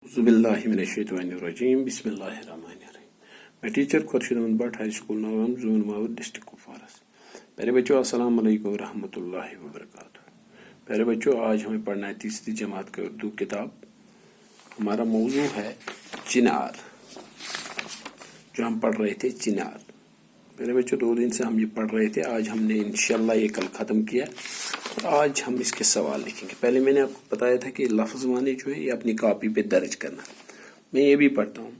बिस्मिल्लाहिर्रहमानिर्रहीम बिस्मिल्लाहिर्रहमानिर्रहीम। मैं teacher Khurshid Ahmad Bhatt high school Naugam जून मावद डिस्ट्रिक्ट कुपवारा से। प्यारे बच्चों अस्सलाम वालेकुम रहमतुल्लाहि व बरकातुहू। प्यारे बच्चों आज हमें पढ़ना है तीसरी जमात की उर्दू किताब। हमारा मौजू है चिनार, जो हम पढ़ रहे थे चिनार। प्यारे बच्चों 2 दिन से हम ये पढ़ रहे थे, आज हमने इंशाल्लाह ये कल ख़त्म किया और आज हम इसके सवाल लिखेंगे। पहले मैंने आपको बताया था कि लफ्ज़ माने जो है ये अपनी कॉपी पे दर्ज करना। मैं ये भी पढ़ता हूँ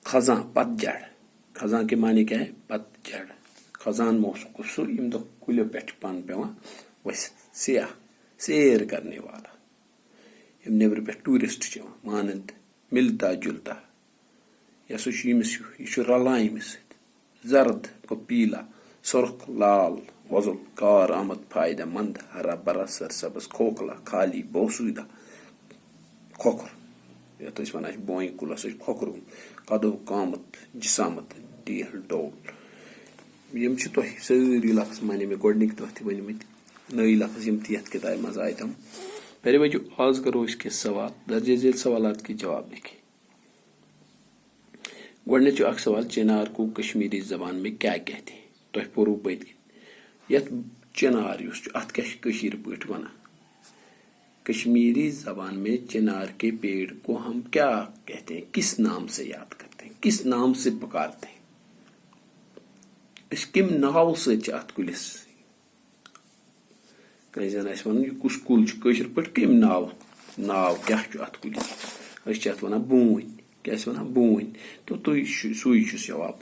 खज़ां पतझड़। खज़ां के माने क्या है? पतझड़। खज़ान मौसू सु यम दो कुलियो पे पन पेवान वसित सियाह सैर करने वाला, यम नेबर पे टूरिस्ट छ मानंद मिलता जुलता या सु यमिस यह रलान यमिस जर्द को पीला सुर्ख लाल वजुल कार आमद फायदा मंद हरा भरा सरसब्ज खोखला खाली बोसूदा खोखर यथ वन बोई कुलस खोखर कदो कामत जिसामत डील डोल। यम सारी लफ्ज माने मे गोडनिक दह त वनमत नई लफ्ज यम यथ किताब मज आए तम। पहले बच्चों आज करो इसके सवाल, दर्जे झेल सवाल के जवाब लिखे। गोडनिक अख सवाल, चिनार को कश्मीरी जबान में क्या कहते हैं? तो पोरू पत यथ चिनार अत क्या पे वन कश्मीरी जबान में चिनार के पेड़ को हम क्या कहते हैं, किस नाम से याद करते हैं, किस नाम से पुकारते हैं? कम नाव से अत कुलिस कहीं जन वन कुछ कुल पे कम नाव नाव क्या अत कुलिस अत वन बून क्या वन बून। तो तुई सुई जवाब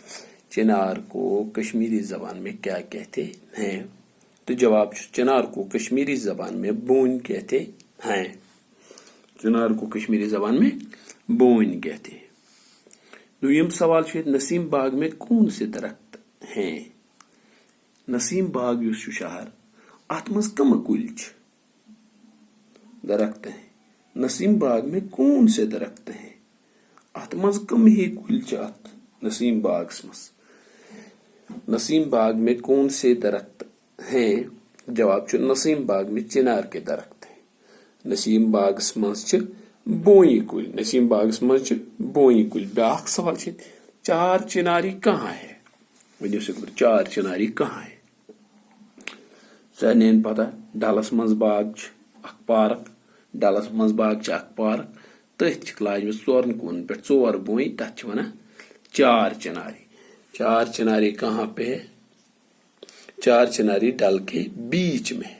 चिनार को कश्मीरी जबान में क्या कहते हैं? तो जवाब चिनार को कश्मीरी जबान में बून कहते हैं। चिनार को कश्मीरी जबान में बून कहते हैं। दुयम सवाल नसीम बाग में कौन से दरख्त हैं? नसीम बाग युस शहर अत मज कम कुल दरख्त हैं? नसीम बाग में कौन से दरख्त हैं? अत मज कम ही कुल अत नसीम बाग मज। नसीम बाग में कौन से दरख्त हैं? जवाब नसीम बाग में चिनार के दरख्त हैं। नसीम बाग मज बोई कुल, नसीम बाग मज बोई कुल। ब्याख सवाल चार चिनारी कहाँ है? वन चार चिनारी कहाँ है? सारे पता डलस मज बाग अख पार्क, डलस मज बाग अख पार्क, तथ लाजम 4 कून पे 4 बोई, तथ वन चार चिनारी। चार चिनारी कहाँ पे है? चार चिनारी डल के बीच में।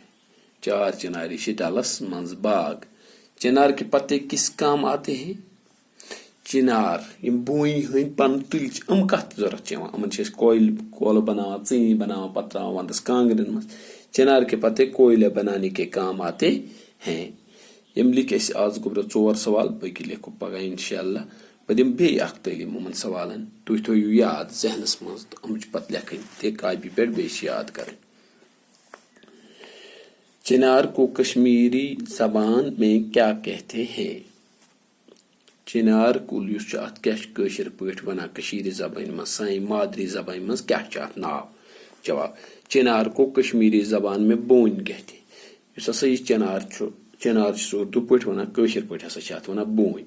चार चिनारी डलस मंज बाग। चिनार के पत्ते किस काम आते हैं? चिनार यम बोई हंद पन तुल अम कत जरूरत अमन कोयल बना ची बना पत्रा वंदस कांगरन मज। चिनार के पत्ते कोयले बनाने के काम आते हैं। यम लिख आज गोबर 4 सवाल, बकी लिखो पगह इंशाअल्लाह। बह दिम बे अख तालीम उमन सवालन, तुह थो याद जहनस मज तो अम पत लिखन ते कापी पे बे याद कर। चिनार को कश्मीरी जबान में क्या कहते हैं? चिनार कुल युस अत क्या कशर पठ वना कशीर जबान मज साइन मादरी जबान मज क्या अत नाव? जवाब चिनार को कश्मीरी जबान में बोन कहते हैं। युस हसा यह चिनार उर्दू पठ वना कशर पठ हसा अत वना बोन।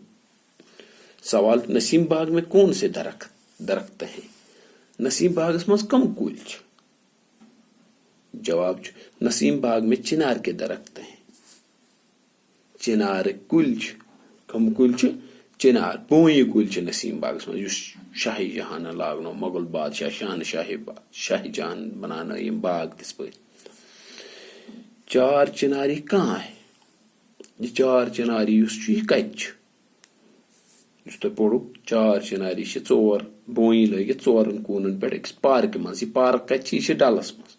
सवाल नसीम बाग में कौन से दरख्त हैं? नसीम बाग मज कम कुल? जवाब नसीम बाग में चिनार के दरख्त हैं। चिनार कुल कम कुल चिनार बोई कुल नसीम बाग मज शाही जहान लागनो मुगल बादशाह शाही जहान बनाना यम बाग तिस पे। चार चिनारी कहाँ है? यह चार चिनारी कत तो पढ़ू चार चिनारी 4 बोई लगित 4 कूनन पे पार्क मज। यह पार्क कत डलस मज।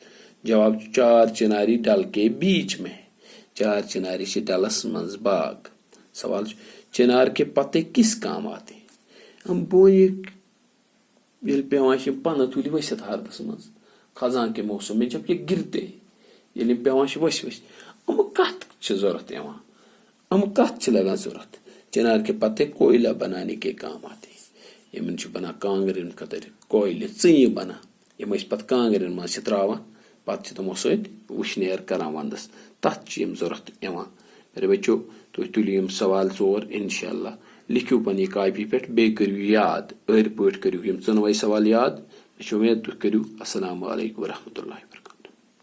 जवाब चार चिनारी डल के बीच में। चार चिनारी डलस मज बाग। सवाल चिनार के पत्ते किस काम आते हैं? हम बोई पे पन तुल वसित हरदस मज खजां के मौसम में जब ये गिरते ये पे वस अम कत जरूरत अम कत लगान जरूरत? चिनार के पत्ते कोयला बनाने के काम आते हैं। यमन बना कांगरन खतर कोयले ची बना यम पे कांगरन मज त्रावान पत तमो सनेर करान वंदस तथ जरूरत। मेरे बच्चों तुह तुलियो सवाल 4 इंशाअल्लाह। लिखियो पन्नी कॉपी पे बे करियो याद एर पट करियो यम 4 सवाल याद मे उम्मीद तुम करियो। अस्सलामु अलैकुम व रहमतुल्लाहि व बरकातहू।